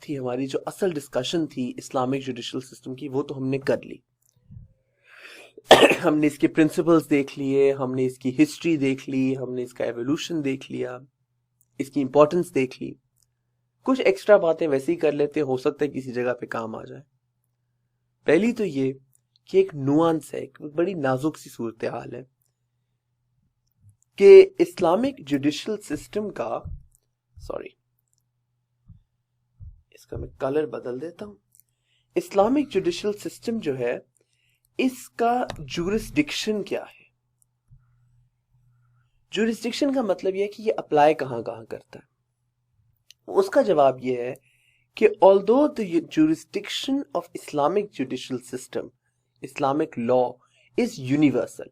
تھی ہماری، جو اصل ڈسکشن تھی اسلامک جوڈیشل سسٹم کی، وہ تو ہم نے کر لی. ہم نے اس کے پرنسپلز دیکھ لیے، ہم نے اس کی ہسٹری دیکھ لی، ہم نے اس کا ایوولوشن دیکھ لیا، اس کی امپورٹنس دیکھ لی. کچھ ایکسٹرا باتیں ویسے ہی کر لیتے، ہو سکتا ہے کسی جگہ پہ کام آ جائے. پہلی تو یہ کہ ایک نوانس ہے، ایک بڑی نازک سی صورتحال ہے کہ اسلامک جوڈیشل سسٹم کا، سوری اس کا میں کلر بدل دیتا ہوں. اسلامک جوڈیشل سسٹم جو ہے، اس کا جورسڈکشن کیا ہے؟ جورسڈکشن کا مطلب یہ ہے کہ یہ اپلائی کہاں کہاں کرتا ہے. اس کا جواب یہ ہے کہ although the jurisdiction of Islamic judicial system, Islamic law is universal.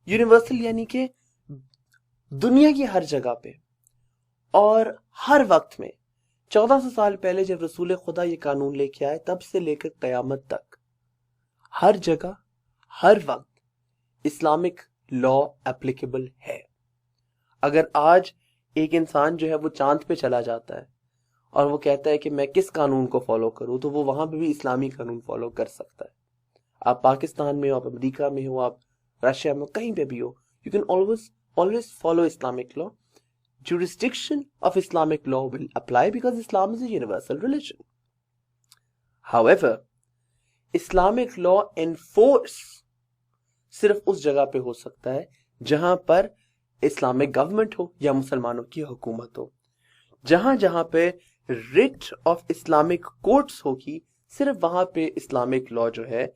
Universal یعنی کہ دنیا کی ہر جگہ پہ اور ہر وقت میں، 1400 سال پہلے جب رسول خدا یہ قانون لے کے آئے، تب سے لے کر قیامت تک ہر جگہ ہر وقت اسلامک لا اپلیکیبل ہے. اگر آج ایک انسان جو ہے وہ چاند پہ چلا جاتا ہے اور وہ کہتا ہے کہ میں کس قانون کو فالو کروں، تو وہ وہاں پہ بھی اسلامی قانون فالو کر سکتا ہے. آپ پاکستان میں ہو، آپ امریکہ میں ہو، آپ رشیا میں ہو، کہیں پہ بھی ہو، you can always follow Islamic law. Jurisdiction of Islamic law will apply because Islam is a universal religion. However, Islamic law enforce صرف اس جگہ پہ ہو سکتا ہے جہاں پر اسلامک گورنمنٹ ہو یا مسلمانوں کی حکومت ہو. جہاں جہاں پہ ریٹ آف اسلامک کورٹس ہوگی، صرف وہاں پہ اسلامک لا جو ہے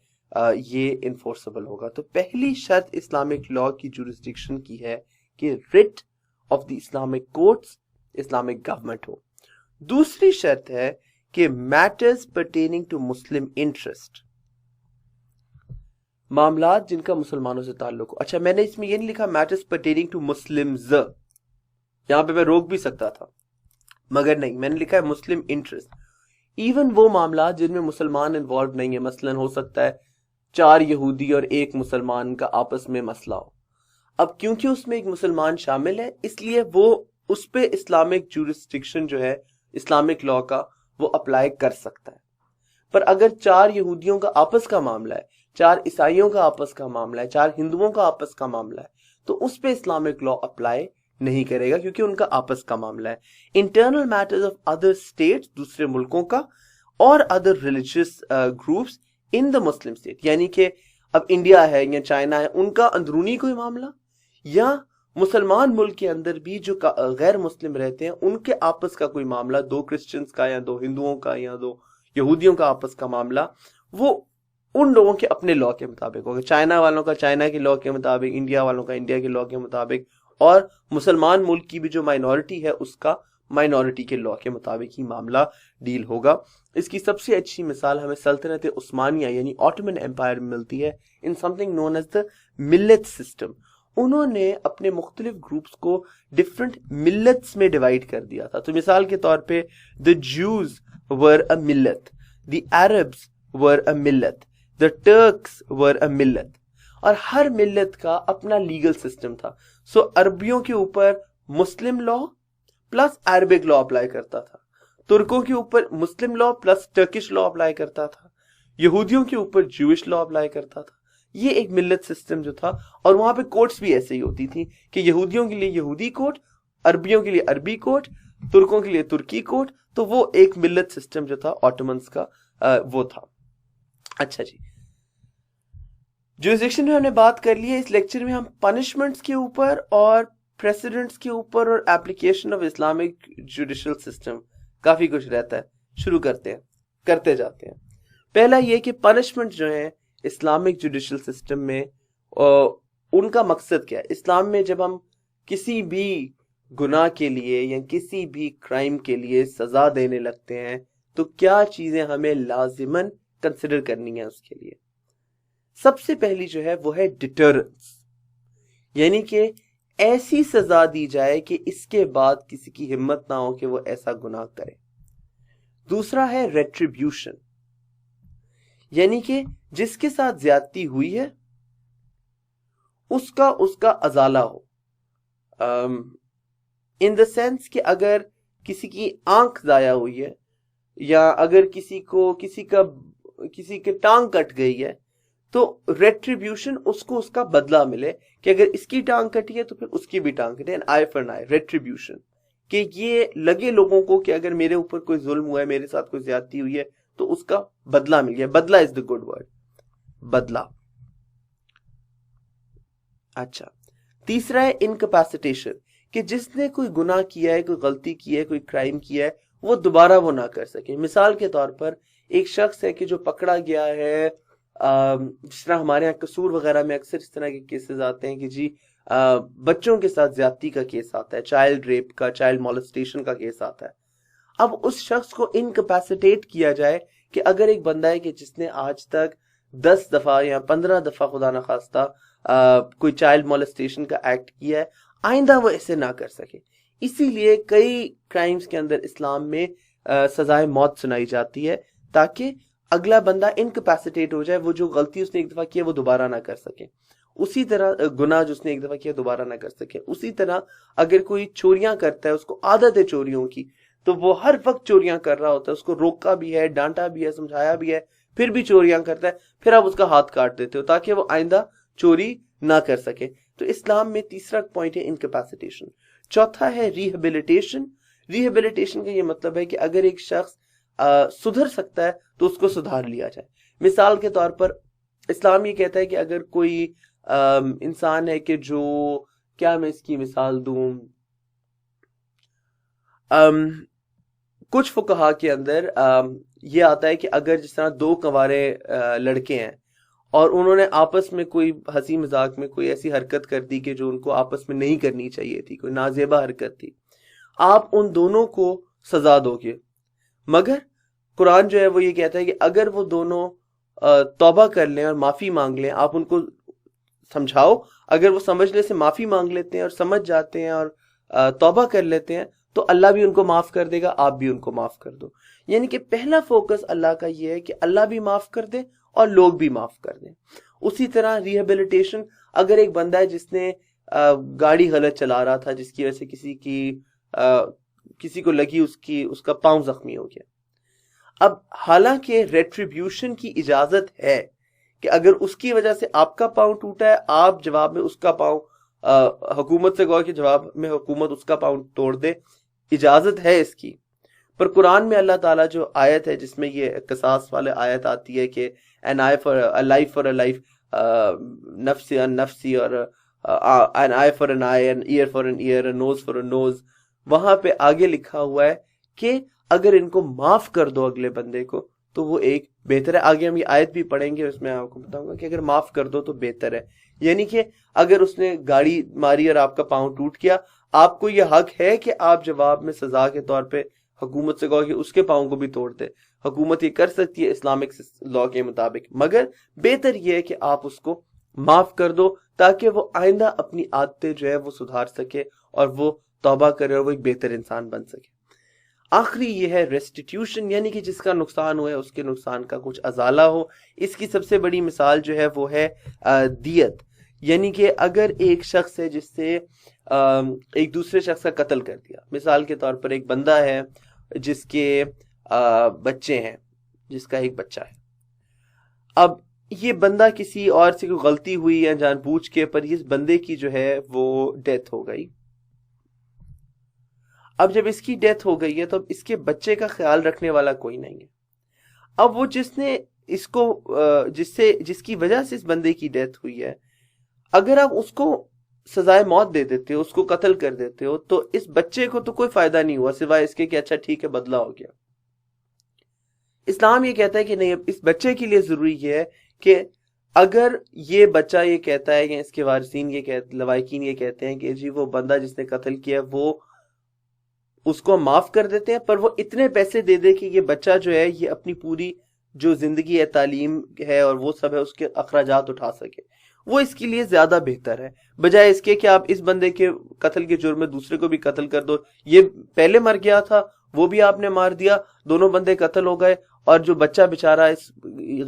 یہ انفورسبل ہوگا. تو پہلی شرط اسلامک لا کی جورسڈکشن کی ہے کہ writ of the Islamic courts Islamic government ہو. دوسری شرط ہے کہ matters pertaining to Muslim interest, معاملات جن کا مسلمانوں سے تعلق ہو. اچھا، میں نے اس میں یہ نہیں لکھا میٹرز پرٹیننگ ٹو مسلمز، یہاں پہ میں روک بھی سکتا تھا مگر نہیں، میں نے لکھا ہے مسلم انٹرسٹ. ایون وہ معاملات جن میں مسلمان انوالو نہیں ہے، مثلا ہو سکتا ہے 4 یہودی اور 1 مسلمان کا آپس میں مسئلہ ہو. اب کیونکہ اس میں ایک مسلمان شامل ہے، اس لیے وہ اس پہ اسلامک جورسڈکشن جو ہے اسلامک لا کا وہ اپلائی کر سکتا ہے. پر اگر 4 یہودیوں کا آپس کا معاملہ ہے، 4 عیسائیوں کا آپس کا معاملہ ہے، 4 ہندوؤں کا آپس کا معاملہ ہے، تو اس پہ اسلامک لا اپلائی نہیں کرے گا کیونکہ ان کا آپس کا معاملہ ہے. Internal matters of other states, دوسرے ملکوں کا، اور other religious groups in the Muslim state, یعنی کہ اب انڈیا ہے یا چائنا ہے، ان کا اندرونی کوئی معاملہ، یا مسلمان ملک کے اندر بھی جو غیر مسلم رہتے ہیں ان کے آپس کا کوئی معاملہ، 2 کرسچنز کا یا 2 ہندوؤں کا یا 2 یہودیوں کا آپس کا معاملہ، وہ ان لوگوں کے اپنے لا کے مطابق ہوگا. چائنا والوں کا چائنا کے لا کے مطابق، انڈیا والوں کا انڈیا کے لا کے مطابق، اور مسلمان ملک کی بھی جو مائنورٹی ہے اس کا مائنورٹی کے لا کے مطابق ہی معاملہ ڈیل ہوگا. اس کی سب سے اچھی مثال ہمیں سلطنت عثمانیہ یعنی آٹومن امپائر میں ملتی ہے ان سمتھنگ نون ایز دا ملت سسٹم. انہوں نے اپنے مختلف گروپس کو ڈفرنٹ ملتس میں ڈیوائڈ کر دیا تھا. تو مثال کے طور پہ the Jews were a millet, the Arabs were a millet, the Turks were a millet, اور ہر ملت کا اپنا لیگل سسٹم تھا. سو عربیوں کے اوپر مسلم لا پلس عربک لا اپلائی کرتا تھا، ترکوں کے اوپر مسلم لا پلس ٹرکش لا اپلائی کرتا تھا، یہودیوں کے اوپر جوش لا اپلائی کرتا تھا. یہ ایک ملت سسٹم جو تھا، اور وہاں پہ کورٹس بھی ایسے ہی ہوتی تھی کہ یہودیوں کے لیے یہودی کورٹ، عربیوں کے لیے عربی کورٹ، ترکوں کے لیے ترکی کورٹ. تو وہ ایک ملت سسٹم جو تھا آٹومنز کا وہ تھا. اچھا جی، جورسڈکشن میں ہم نے بات کر لی ہے. اس لیکچر میں ہم پنشمنٹس کے اوپر اور پریسیڈنٹس کے اوپر اور application of Islamic judicial system کافی کچھ رہتا ہے. شروع کرتے جاتے ہیں. پہلا یہ کہ پنشمنٹ جو ہیں اسلامک جوڈیشل سسٹم میں ان کا مقصد کیا ہے. اسلام میں جب ہم کسی بھی گناہ کے لیے یا کسی بھی کرائم کے لیے سزا دینے لگتے ہیں تو کیا چیزیں ہمیں لازماً کنسیڈر کرنی ہیں اس کے لیے. سب سے پہلی جو ہے وہ ہے ڈیٹرنس، یعنی کہ ایسی سزا دی جائے کہ اس کے بعد کسی کی ہمت نہ ہو کہ وہ ایسا گناہ کرے. دوسرا ہے ریٹریبیوشن، یعنی کہ جس کے ساتھ زیادتی ہوئی ہے اس کا ازالہ ہو. ان دا سینس کہ اگر کسی کی آنکھ ضائع ہوئی ہے یا اگر کسی کے ٹانگ کٹ گئی ہے تو ریٹریبیوشن اس کو اس کا بدلہ ملے، کہ اگر اس کی ٹانگ کٹی ہے تو پھر اس کی بھی ٹانگ کٹے، an eye for an eye, retribution, کہ یہ لگے لوگوں کو کہ اگر میرے اوپر کوئی ظلم ہوا ہے، میرے ساتھ کوئی زیادتی ہوئی ہے تو اس کا بدلہ مل گیا. بدلہ از دا گڈ ورڈ، بدلہ. اچھا، تیسرا ہے انکیپیسیٹیشن، کہ جس نے کوئی گناہ کیا ہے، کوئی غلطی کی ہے، کوئی کرائم کیا ہے، وہ دوبارہ وہ نہ کر سکے. مثال کے طور پر ایک شخص ہے کہ جو پکڑا گیا ہے، جس طرح ہمارے یہاں قصور وغیرہ میں اکثر اس طرح کے کیسز آتے ہیں کہ جی بچوں کے ساتھ زیادتی کا کیس آتا ہے، چائلڈ ریپ کا، چائلڈ مولسٹیشن کا کیس آتا ہے. اب اس شخص کو انکیپیسیٹیٹ کیا جائے کہ اگر ایک بندہ ہے کہ جس نے آج تک 10 دفعہ یا 15 دفعہ خدا نخواستہ کوئی چائلڈ مولسٹیشن کا ایکٹ کیا ہے، آئندہ وہ ایسے نہ کر سکے. اسی لیے کئی کرائمز کے اندر اسلام میں سزائے موت سنائی جاتی ہے، تاکہ اگلا بندہ انکیپیسیٹیٹ ہو جائے، وہ جو غلطی اس نے ایک دفعہ کی ہے وہ دوبارہ نہ کر سکے. اسی طرح گناہ جو اس نے ایک دفعہ کیا دوبارہ نہ کر سکے. اسی طرح اگر کوئی چوریاں کرتا ہے، اس کو عادت ہے چوریوں کی، تو وہ ہر وقت چوریاں کر رہا ہوتا ہے، اس کو روکا بھی ہے، ڈانٹا بھی ہے، سمجھایا بھی ہے، پھر بھی چوریاں کرتا ہے، پھر آپ اس کا ہاتھ کاٹ دیتے ہو تاکہ وہ آئندہ چوری نہ کر سکے. تو اسلام میں تیسرا پوائنٹ ہے انکیپیسیٹیشن. چوتھا ہے ریہیبلیٹیشن. ریہیبلیٹیشن کا یہ مطلب ہے کہ اگر ایک شخص سدھر سکتا ہے تو اس کو سدھار لیا جائے. مثال کے طور پر اسلام یہ کہتا ہے کہ اگر کوئی انسان ہے کہ جو، کیا میں اس کی مثال دوں، کچھ فقہا کے اندر یہ آتا ہے کہ اگر جس طرح 2 کنوارے لڑکے ہیں اور انہوں نے آپس میں کوئی ہنسی مذاق میں کوئی ایسی حرکت کر دی کہ جو ان کو آپس میں نہیں کرنی چاہیے تھی، کوئی نازیبا حرکت تھی، آپ ان دونوں کو سزا دو گے. مگر قرآن جو ہے وہ یہ کہتا ہے کہ اگر وہ دونوں توبہ کر لیں اور معافی مانگ لیں، آپ ان کو سمجھاؤ، اگر وہ سمجھنے سے معافی مانگ لیتے ہیں اور سمجھ جاتے ہیں اور توبہ کر لیتے ہیں تو اللہ بھی ان کو معاف کر دے گا، آپ بھی ان کو معاف کر دو. یعنی کہ پہلا فوکس اللہ کا یہ ہے کہ اللہ بھی معاف کر دے اور لوگ بھی معاف کر دیں. اسی طرح ریہیبلیٹیشن، اگر ایک بندہ ہے جس نے گاڑی غلط چلا رہا تھا، جس کی وجہ سے کسی کو لگی، اس کا پاؤں زخمی ہو گیا. اب حالانکہ ریٹریبیوشن کی اجازت ہے کہ اگر اس کی وجہ سے آپ کا پاؤں ٹوٹا ہے، آپ جواب میں اس کا پاؤں حکومت سے کہو کہ جواب میں حکومت اس کا پاؤں توڑ دے، اجازت ہے اس کی. پر قرآن میں اللہ تعالیٰ جو آیت ہے جس میں یہ قصاص والے آیت آتی ہے کہ an eye for a life for a life، نفسی ان نفسی، اور an eye for an eye، an ear for an ear، a nose for a nose، وہاں پہ آگے لکھا ہوا ہے کہ اگر ان کو معاف کر دو اگلے بندے کو تو وہ ایک بہتر ہے. آگے ہم یہ آیت بھی پڑھیں گے، اس میں آپ کو بتاؤں گا کہ اگر معاف کر دو تو بہتر ہے. یعنی کہ اگر اس نے گاڑی ماری اور آپ کا پاؤں ٹوٹ گیا، آپ کو یہ حق ہے کہ آپ جواب میں سزا کے طور پہ حکومت سے کہو کہ اس کے پاؤں کو بھی توڑ دے. حکومت یہ کر سکتی ہے اسلامک لا کے مطابق، مگر بہتر یہ ہے کہ آپ اس کو معاف کر دو تاکہ وہ آئندہ اپنی عادتیں جو ہے وہ سدھار سکے اور وہ توبہ کرے اور وہ ایک بہتر انسان بن سکے. آخری یہ ہے ریسٹیٹیوشن، یعنی کہ جس کا نقصان ہوا ہے اس کے نقصان کا کچھ ازالہ ہو. اس کی سب سے بڑی مثال جو ہے وہ ہے دیت. یعنی کہ اگر ایک شخص ہے جس سے ایک دوسرے شخص کا قتل کر دیا، مثال کے طور پر ایک بندہ ہے جس کے بچے ہیں، جس کا ایک بچہ ہے. اب یہ بندہ کسی اور سے کوئی غلطی ہوئی یا جان بوجھ کے، پر اس بندے کی جو ہے وہ ڈیتھ ہو گئی. اب جب اس کی ڈیتھ ہو گئی ہے تو اب اس کے بچے کا خیال رکھنے والا کوئی نہیں ہے. اب وہ جس نے اس کو جس کی وجہ سے اس بندے کی ڈیتھ ہوئی ہے، اگر آپ اس کو سزائے موت دے دیتے ہو، اس کو قتل کر دیتے ہو، تو اس بچے کو تو کوئی فائدہ نہیں ہوا سوائے اس کے کہ اچھا ٹھیک ہے بدلہ ہو گیا. اسلام یہ کہتا ہے کہ نہیں، اب اس بچے کے لیے ضروری یہ ہے کہ اگر یہ بچہ یہ کہتا ہے یا اس کے وارثین لوائقین یہ کہتے ہیں کہ جی وہ بندہ جس نے قتل کیا وہ اس کو معاف کر دیتے ہیں، پر وہ اتنے پیسے دے دے کہ یہ بچہ جو ہے یہ اپنی پوری جو زندگی ہے، تعلیم ہے اور وہ سب ہے، اس کے اخراجات اٹھا سکے، وہ اس کے لیے زیادہ بہتر ہے، بجائے اس کے کہ آپ اس بندے کے قتل کے جرم میں دوسرے کو بھی قتل کر دو. یہ پہلے مر گیا تھا، وہ بھی آپ نے مار دیا، دونوں بندے قتل ہو گئے، اور جو بچہ بیچارہ اس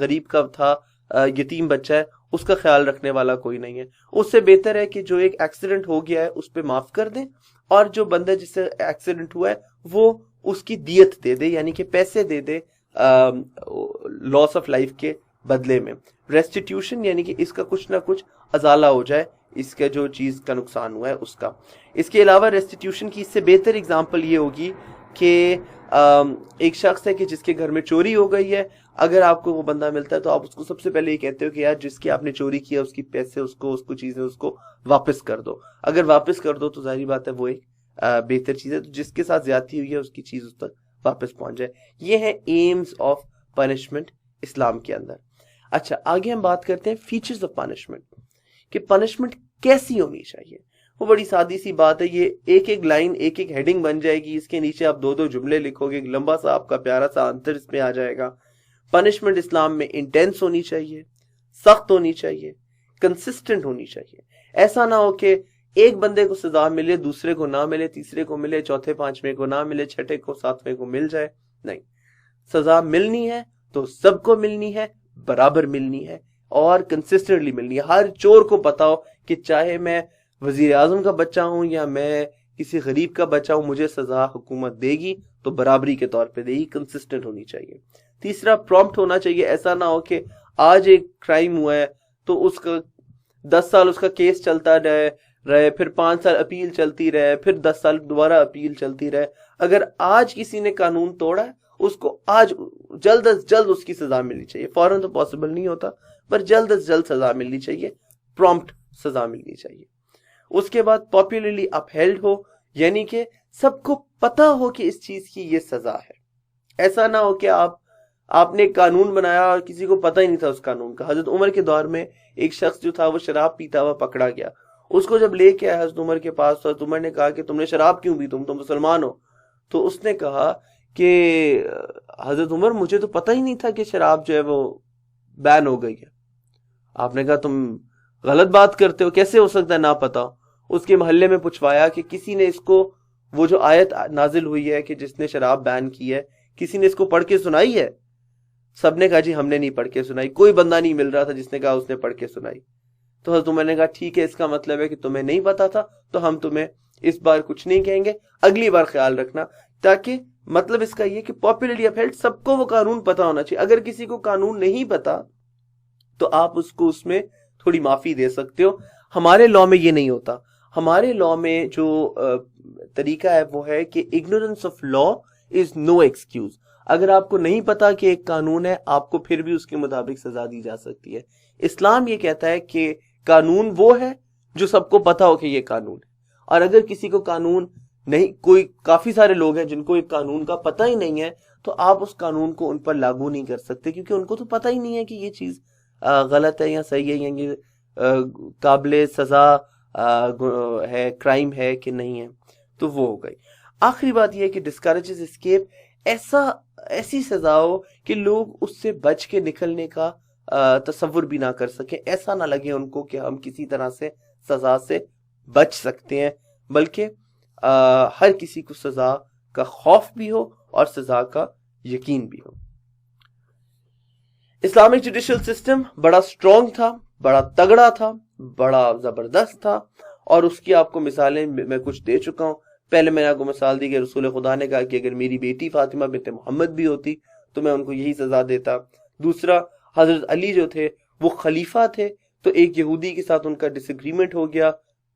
غریب کا تھا، یتیم بچہ ہے، اس کا خیال رکھنے والا کوئی نہیں ہے. اس سے بہتر ہے کہ جو ایک ایکسیڈنٹ ہو گیا ہے اس پہ معاف کر دیں، اور جو بندہ جس سے ایکسیڈنٹ ہوا ہے وہ اس کی دیت دے دے، یعنی کہ پیسے دے دے لاس آف لائف کے بدلے میں. ریسٹیٹیوشن یعنی کہ اس کا کچھ نہ کچھ ازالہ ہو جائے، اس کا جو چیز کا نقصان ہوا ہے اس کا. اس کے علاوہ ریسٹیٹیوشن کی اس سے بہتر اگزامپل یہ ہوگی کہ ایک شخص ہے کہ جس کے گھر میں چوری ہو گئی ہے، اگر آپ کو وہ بندہ ملتا ہے تو آپ اس کو سب سے پہلے یہ کہتے ہو کہ یار جس کی آپ نے چوری کیا اس کی پیسے اس کو چیزیں اس کو واپس کر دو. اگر واپس کر دو تو ظاہری بات ہے وہ ایک بہتر چیز ہے، تو جس کے ساتھ زیادتی ہوئی ہے اس کی چیز اس تک واپس پہنچ جائے. یہ ہے ایمز آف پنشمنٹ اسلام کے اندر. اچھا آگے ہم بات کرتے ہیں فیچرز آف پنشمنٹ، کہ پنشمنٹ کیسی ہونی چاہیے. وہ بڑی سادی سی بات ہے، یہ ایک لائن ایک ہیڈنگ بن جائے گی، اس کے نیچے آپ 2 جملے لکھو گے، ایک لمبا سا آپ کا پیارا سا آنسر اس میں آ جائے گا. پنشمنٹ اسلام میں انٹینس ہونی چاہیے، سخت ہونی چاہیے، کنسسٹنٹ ہونی چاہیے. ایسا نہ ہو کہ ایک بندے کو سزا ملے، دوسرے کو نہ ملے، تیسرے کو ملے، چوتھے پانچویں کو نہ ملے، چھٹے کو ساتویں کو مل جائے. نہیں، سزا ملنی ہے تو سب کو ملنی ہے، برابر ملنی ہے اور کنسسٹنٹلی ملنی ہے. ہر چور کو پتا ہو کہ چاہے میں وزیر اعظم کا بچہ ہوں یا میں کسی غریب کا بچہ ہوں، مجھے سزا حکومت دے گی تو برابری کے طور پہ دے گی، کنسسٹنٹ ہونی چاہیے. تیسرا پرومپٹ ہونا چاہیے. ایسا نہ ہو کہ آج ایک کرائم ہوا ہے تو اس کا 10 سال اس کا کیس چلتا رہے، پھر 5 سال اپیل چلتی رہے، پھر 10 سال دوبارہ اپیل چلتی رہے. اگر آج کسی نے قانون توڑا ہے اس کو آج جلد از جلد اس کی سزا ملنی چاہیے. فوراً تو پاسبل نہیں ہوتا، پر جلد از جلد سزا ملنی چاہیے، پرومپٹ سزا ملنی چاہیے. اس کے بعد پاپولرلی اپہیلڈ ہو، یعنی کہ سب کو پتا ہو کہ اس چیز کی یہ سزا ہے. ایسا نہ ہو کہ آپ نے ایک قانون بنایا اور کسی کو پتہ ہی نہیں تھا اس قانون کا. حضرت عمر کے دور میں ایک شخص جو تھا وہ شراب پیتا ہوا پکڑا گیا. اس کو جب لے کے آیا حضرت عمر کے پاس تو حضرت عمر نے کہا کہ تم نے شراب کیوں پی، تم مسلمان ہو. تو اس نے کہا کہ حضرت عمر مجھے تو پتہ ہی نہیں تھا کہ شراب جو ہے وہ بین ہو گئی ہے. آپ نے کہا تم غلط بات کرتے ہو، کیسے ہو سکتا ہے نہ پتا ہو. اس کے محلے میں پوچھوایا کہ کسی نے اس کو وہ جو آیت نازل ہوئی ہے کہ جس نے شراب بین کی ہے کسی نے اس کو پڑھ کے سنائی ہے. سب نے کہا جی ہم نے نہیں پڑھ کے سنائی. کوئی بندہ نہیں مل رہا تھا جس نے کہا اس نے پڑھ کے سنائی. تو حضرت عمر نے کہا ٹھیک ہے، اس کا مطلب ہے کہ تمہیں نہیں پتا تھا تو ہم تمہیں اس بار کچھ نہیں کہیں گے، اگلی بار خیال رکھنا. تاکہ مطلب اس کا یہ کہ پاپولرلی اپہیلڈ، سب کو وہ قانون پتا ہونا چاہیے. اگر کسی کو قانون نہیں پتا تو آپ اس کو اس میں تھوڑی معافی دے سکتے ہو. ہمارے لاء میں یہ نہیں ہوتا. ہمارے لاء میں جو طریقہ ہے وہ ہے کہ ignorance of law is no excuse. اگر آپ کو نہیں پتا کہ ایک قانون ہے آپ کو پھر بھی اس کے مطابق سزا دی جا سکتی ہے. اسلام یہ کہتا ہے کہ قانون وہ ہے جو سب کو پتا ہو کہ یہ قانون ہے، اور اگر کسی کو قانون نہیں، کافی سارے لوگ ہیں جن کو ایک قانون کا پتہ ہی نہیں ہے، تو آپ اس قانون کو ان پر لاگو نہیں کر سکتے، کیونکہ ان کو تو پتہ ہی نہیں ہے کہ یہ چیز غلط ہے یا صحیح ہے، یا یہ قابل سزا ہے، کرائم ہے کہ نہیں ہے. تو وہ ہو گئی. آخری بات یہ ہے کہ ڈسکریجز اسکیپ، ایسی سزا ہو کہ لوگ اس سے بچ کے نکلنے کا تصور بھی نہ کر سکیں. ایسا نہ لگے ان کو کہ ہم کسی طرح سے سزا سے بچ سکتے ہیں، بلکہ ہر کسی کو سزا کا خوف بھی ہو اور سزا کا یقین بھی ہو. اسلامک جوڈیشل سسٹم بڑا سٹرونگ تھا، بڑا تگڑا تھا، بڑا زبردست تھا، اور اس کی آپ کو مثالیں میں کچھ دے چکا ہوں. پہلے میں نے آپ کو مثال دی کہ رسول خدا نے کہا کہ اگر میری بیٹی فاطمہ بنت محمد بھی ہوتی تو میں ان کو یہی سزا دیتا. دوسرا، حضرت علی جو تھے وہ خلیفہ تھے، تو ایک یہودی کے ساتھ ان کا ڈس ایگریمنٹ ہو گیا،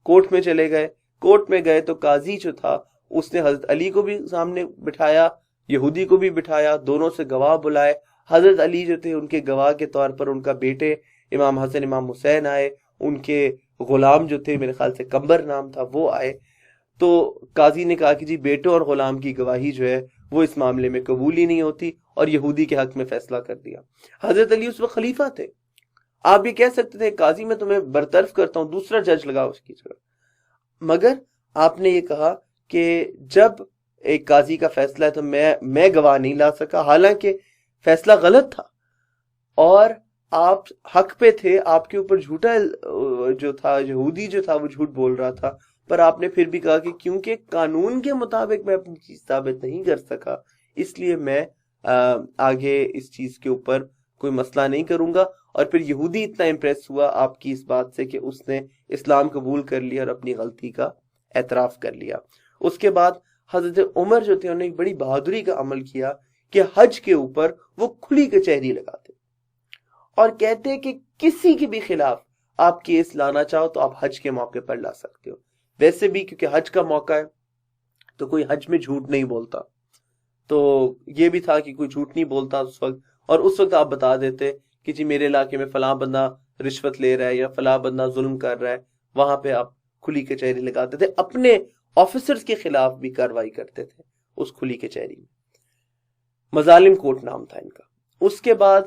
کورٹ میں چلے گئے. کورٹ میں گئے تو قاضی جو تھا اس نے حضرت علی کو بھی سامنے بٹھایا، یہودی کو بھی بٹھایا، دونوں سے گواہ بلائے. حضرت علی جو تھے ان کے گواہ کے طور پر ان کا بیٹے امام حسن امام حسین آئے، ان کے غلام جو تھے میرے خیال سے کمبر نام تھا وہ آئے. تو قاضی نے کہا کہ جی بیٹوں اور غلام کی گواہی جو ہے وہ اس معاملے میں قبول ہی نہیں ہوتی، اور یہودی کے حق میں فیصلہ کر دیا. حضرت علی اس وقت خلیفہ تھے. آپ یہ کہہ سکتے تھے قاضی میں تمہیں برطرف کرتا ہوں، دوسرا جج لگاؤ اس کی جگہ، مگر آپ نے یہ کہا کہ جب ایک قاضی کا فیصلہ ہے تو میں گواہ نہیں لا سکا، حالانکہ فیصلہ غلط تھا اور آپ حق پہ تھے. آپ کے اوپر جھوٹا جو تھا، یہودی جو تھا وہ جھوٹ بول رہا تھا، پر آپ نے پھر بھی کہا کہ کیونکہ قانون کے مطابق میں اپنی چیز ثابت نہیں کر سکا، اس لیے میں آگے اس چیز کے اوپر کوئی مسئلہ نہیں کروں گا. اور پھر یہودی اتنا امپریس ہوا آپ کی اس بات سے کہ اس نے اسلام قبول کر لیا اور اپنی غلطی کا اعتراف کر لیا. اس کے بعد حضرت عمر جو تھے انہوں نے ایک بڑی بہادری کا عمل کیا کہ حج کے اوپر وہ کھلی کچہری لگاتے اور کہتے کہ کسی کے بھی خلاف آپ کیس لانا چاہو تو آپ حج کے موقع پر لا سکتے ہو. ویسے بھی کیونکہ حج کا موقع ہے تو کوئی حج میں جھوٹ نہیں بولتا, تو یہ بھی تھا کہ کوئی جھوٹ نہیں بولتا اس وقت, اور اس وقت آپ بتا دیتے کہ جی میرے علاقے میں فلاں بندہ رشوت لے رہا ہے یا فلاں بندہ ظلم کر رہا ہے, وہاں پہ آپ کھلی کچہری لگاتے تھے, اپنے آفیسرز کے خلاف بھی کارروائی کرتے تھے اس کھلی کچہری میں. مظالم کورٹ نام تھا ان کا. اس کے بعد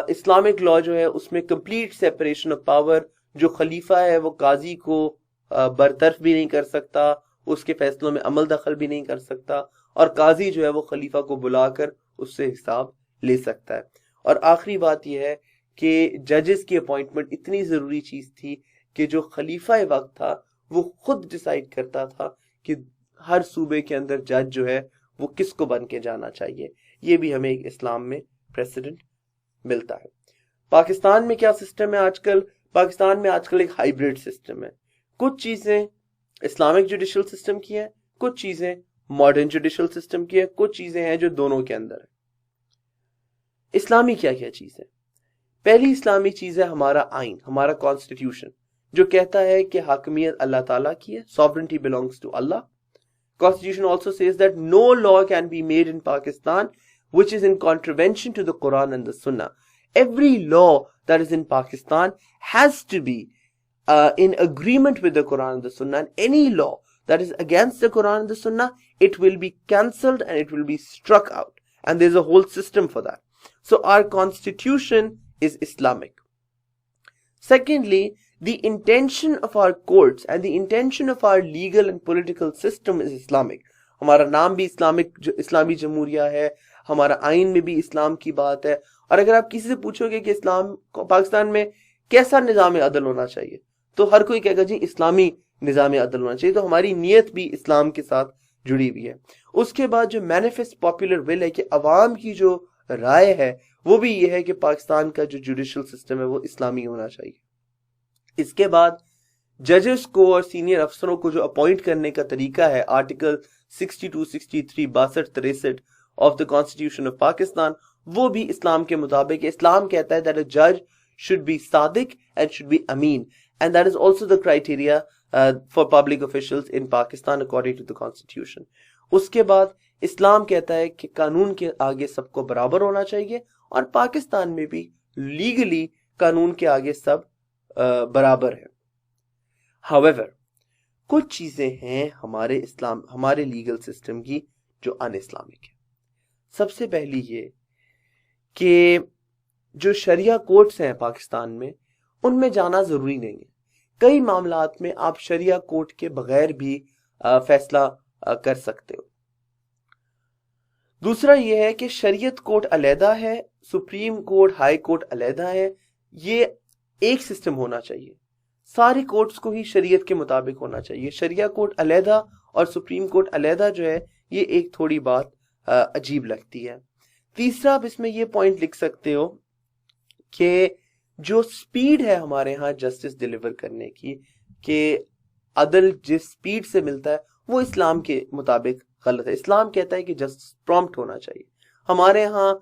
اسلامک لا جو ہے اس میں کمپلیٹ سیپریشن آف پاور, جو خلیفہ ہے وہ قاضی کو برطرف بھی نہیں کر سکتا, اس کے فیصلوں میں عمل دخل بھی نہیں کر سکتا, اور قاضی جو ہے وہ خلیفہ کو بلا کر اس سے حساب لے سکتا ہے. اور آخری بات یہ ہے کہ ججز کی اپوائنٹمنٹ اتنی ضروری چیز تھی کہ جو خلیفہ وقت تھا وہ خود ڈیسائیڈ کرتا تھا کہ ہر صوبے کے اندر جج جو ہے وہ کس کو بن کے جانا چاہیے. یہ بھی ہمیں ایک اسلام میں پریسیڈنٹ ملتا ہے. پاکستان میں کیا سسٹم ہے آج کل؟ پاکستان میں آج کل ایک ہائیبریڈ سسٹم ہے. کچھ چیزیں اسلامک جوڈیشل سسٹم کی ہیں, کچھ چیزیں ماڈرن جوڈیشل سسٹم کی ہیں, کچھ چیزیں ہیں جو دونوں کے اندر ہیں. اسلامی کیا کیا چیز ہے؟ پہلی اسلامی چیز ہے ہمارا آئین, ہمارا کانسٹیٹیوشن, جو کہتا ہے کہ حاکمیت اللہ تعالیٰ کی ہے, sovereignty belongs to Allah. Constitution also says that no law can be made in Pakistan which is in contravention to the Quran and the Sunnah. Every law that is in Pakistan has to be in agreement with the Quran and the Sunnah, and any law that is against the Quran and the Sunnah, it will be cancelled and it will be struck out, and there's a whole system for that. So our constitution is Islamic. Secondly, the intention of our courts and the intention of our legal and political system is Islamic. ہمارا نام بھی اسلامی جمہوریہ ہے, ہمارا آئین میں بھی اسلام کی بات ہے. اور اگر آپ کسی سے پوچھو گے کہ اسلام پاکستان میں کیسا نظام عدل ہونا چاہیے, تو ہر کوئی کہے گا جی اسلامی نظام عدل ہونا چاہیے. تو ہماری نیت بھی اسلام کے ساتھ جڑی ہوئی ہے. اس کے بعد جو مینیفیسٹ پاپولر ول ہے کہ عوام کی جو رائے ہے وہ بھی یہ ہے کہ پاکستان کا جو جوڈیشل سسٹم ہے وہ اسلامی ہونا چاہیے. اس کے بعد ججز کو اور سینئر افسروں کو جو اپوائنٹ کرنے کا طریقہ ہے, article 62, 63, 62, 63 of the constitution of Pakistan, وہ بھی اسلام کے مطابق ہے. اسلام کہتا ہے that a judge should be Sadiq and should be Amin, and that is also the criteria for public officials in Pakistan according to the constitution. اس کے بعد اسلام کہتا ہے کہ قانون کے آگے سب کو برابر ہونا چاہیے, اور پاکستان میں بھی لیگلی قانون کے آگے سب برابر ہے. However, کچھ چیزیں ہیں ہمارے لیگل سسٹم کی جو ان اسلامک ہے. سب سے پہلی یہ کہ جو شریعہ کورٹس ہیں پاکستان میں, ان میں جانا ضروری نہیں ہے. کئی معاملات میں آپ شریعہ کورٹ کے بغیر بھی فیصلہ کر سکتے ہو. دوسرا یہ ہے کہ شریعت کورٹ علیحدہ ہے, سپریم کورٹ, ہائی کورٹ علیحدہ ہے. یہ ایک سسٹم ہونا چاہیے, ساری کورٹس کو ہی شریعت کے مطابق ہونا چاہیے. شریعہ کورٹ علیحدہ اور سپریم کورٹ علیحدہ جو ہے یہ ایک تھوڑی بات عجیب لگتی ہے. تیسرا آپ اس میں یہ پوائنٹ لکھ سکتے ہو کہ جو سپیڈ ہے ہمارے ہاں جسٹس ڈیلیور کرنے کی, کہ عدل جس سپیڈ سے ملتا ہے وہ اسلام کے مطابق غلط ہے. اسلام کہتا ہے کہ جسٹس پرومپٹ ہونا چاہیے. ہمارے ہاں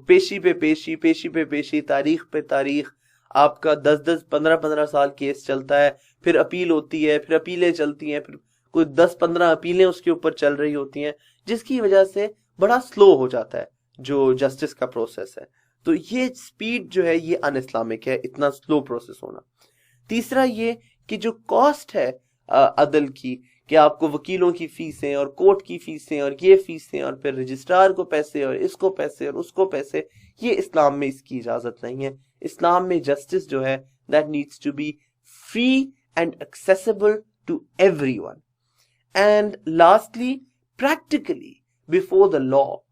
پیشی پہ پیشی, پیشی پہ پیشی, تاریخ پہ تاریخ, آپ کا 10 15 سال کیس چلتا ہے, پھر اپیل ہوتی ہے, پھر اپیلیں چلتی ہیں, پھر کوئی 10-15 اپیلیں اس کے اوپر چل رہی ہوتی ہیں, جس کی وجہ سے بڑا سلو ہو جاتا ہے جو جسٹس کا پروسیس ہے. تو یہ سپیڈ جو ہے یہ ان اسلامک ہے, اتنا سلو پروسیس ہونا. تیسرا یہ کہ جو کاسٹ ہے عدل کی, کہ آپ کو وکیلوں کی فیسیں اور کورٹ کی فیسیں اور یہ فیسیں اور پھر رجسٹرار کو پیسے اور اس کو پیسے اور اس کو پیسے, یہ اسلام میں اس کی اجازت نہیں ہے. اسلام میں جسٹس جو ہے that needs to be free and accessible to everyone. And lastly, practically, before the law,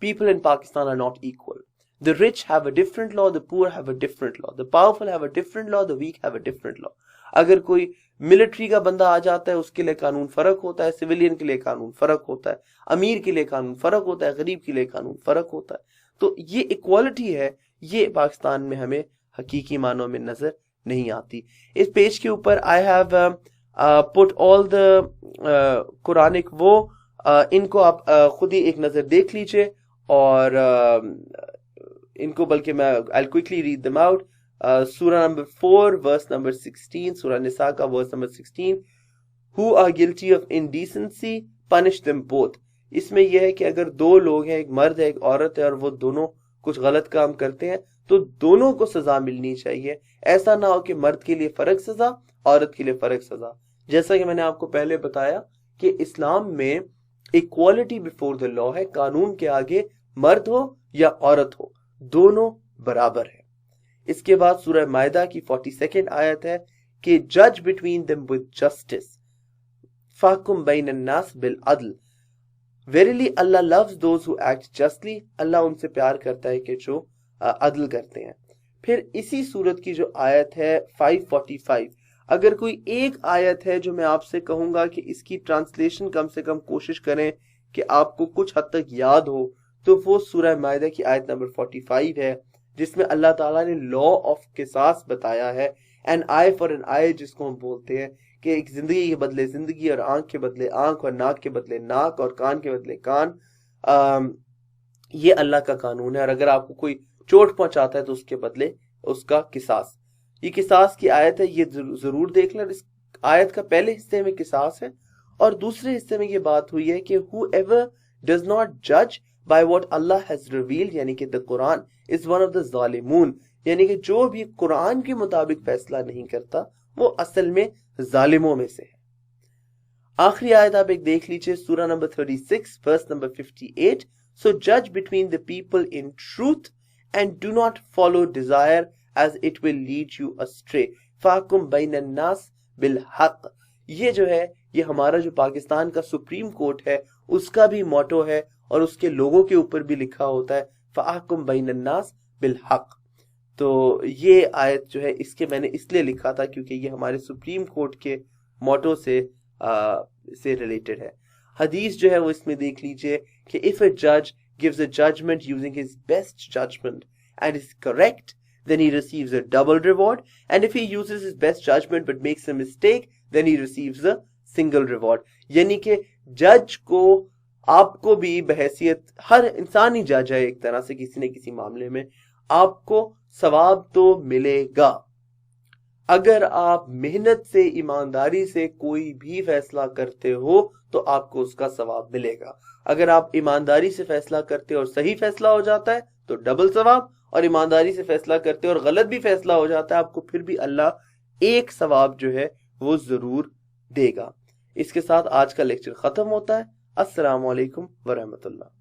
people in Pakistan are not equal. The rich have a different law, the poor have a different law, the powerful have a different law, the weak have a different law. اگر کوئی military کا بندہ آ جاتا ہے اس کے لیے قانون فرق ہوتا ہے, سویلین کے لیے قانون فرق ہوتا ہے, امیر کے لیے قانون فرق ہوتا ہے, غریب کے لیے قانون فرق ہوتا ہے. تو یہ ایکوالٹی ہے, یہ پاکستان میں ہمیں حقیقی معنوں میں نظر نہیں آتی. اس پیج کے اوپر I have put all the Quranic وہ ان کو آپ خود ہی ایک نظر دیکھ لیجئے اور ان کو بلکہ میں I'll quickly read them out. سورہ نمبر 4 verse number 16, سورہ نساء کا verse number 16. Who are guilty of indecency, punish them both. اس میں یہ ہے کہ اگر دو لوگ ہیں، ایک مرد ہے ایک عورت ہے، اور وہ دونوں کچھ غلط کام کرتے ہیں تو دونوں کو سزا ملنی چاہیے. ایسا نہ ہو کہ مرد کے لیے فرق سزا، عورت کے لیے فرق سزا. جیسا کہ میں نے آپ کو پہلے بتایا کہ اسلام میں ایکوالٹی بیفور دا لا ہے، قانون کے آگے مرد ہو یا عورت ہو دونوں برابر ہیں. اس کے بعد سورہ مائدہ کی 42 آیت ہے کہ جج بٹوین them with justice فاحکم بین الناس بالعدل. Verily Allah loves those who act justly. اللہ ان سے پیار کرتا ہے کہ جو عدل کرتے ہیں. پھر اسی سورت کی جو آیت ہے 545، اگر کوئی ایک آیت ہے جو میں آپ سے کہوں گا کہ اس کی ٹرانسلیشن کم سے کم کوشش کریں کہ آپ کو کچھ حد تک یاد ہو، تو وہ سورہ مائدہ کی آیت نمبر 45 ہے، جس میں اللہ تعالیٰ نے لا آف قصاص بتایا ہے. an eye for an eye جس کو ہم بولتے ہیں کہ ایک زندگی کے بدلے زندگی، اور آنکھ کے بدلے آنکھ، اور ناک کے بدلے ناک، اور کان کے بدلے کان. یہ اللہ کا قانون ہے، اور اگر آپ کو کوئی چوٹ پہنچاتا ہے تو اس کے بدلے اس کا قصاص. یہ قصاص کی آیت ہے، یہ ضرور دیکھ لیں. اس آیت کا پہلے حصے میں قصاص ہے اور دوسرے حصے میں یہ بات ہوئی ہے کہ whoever does not judge by what Allah has revealed، یعنی کہ the Quran is one of the ظالمون، یعنی کہ جو بھی قرآن کے مطابق فیصلہ نہیں کرتا وہ اصل میں ظالموں میں سے ہے. آخری آیت آپ ایک دیکھ لیجئے، سورہ number 36 verse number 58. So judge between the people in truth and do not follow desire as it will lead you astray. فَاحْكُمْ بَيْنَ النَّاسِ بِالْحَقِّ. یہ جو ہے یہ ہمارا جو پاکستان کا سپریم کورٹ ہے اس کا بھی موٹو ہے اور اس کے لوگوں کے اوپر بھی لکھا ہوتا ہے فَاحْكُمْ بَيْنَ النَّاسِ بِالْحَقِّ. تو یہ آیت جو ہے اس کے میں نے اس لیے لکھا تھا کیونکہ یہ ہمارے سپریم کورٹ کے موٹو سے ریلیٹڈ ہے. حدیث جو ہے وہ اس میں دیکھ لیجئے کہ if a judge gives a judgment using his best judgment and is correct, then he receives a double reward, and if he uses his best judgment but makes a mistake, then he receives a single reward. یعنی کہ جج کو آپ کو بھی بحیثیت ہر انسانی جج ہے ایک طرح سے کسی نہ کسی معاملے میں، آپ کو ثواب تو ملے گا. اگر آپ محنت سے ایمانداری سے کوئی بھی فیصلہ کرتے ہو تو آپ کو اس کا ثواب ملے گا. اگر آپ ایمانداری سے فیصلہ کرتے اور صحیح فیصلہ ہو جاتا ہے تو ڈبل ثواب، اور ایمانداری سے فیصلہ کرتے اور غلط بھی فیصلہ ہو جاتا ہے آپ کو پھر بھی اللہ ایک ثواب جو ہے وہ ضرور دے گا. اس کے ساتھ آج کا لیکچر ختم ہوتا ہے. السلام علیکم ورحمۃ اللہ.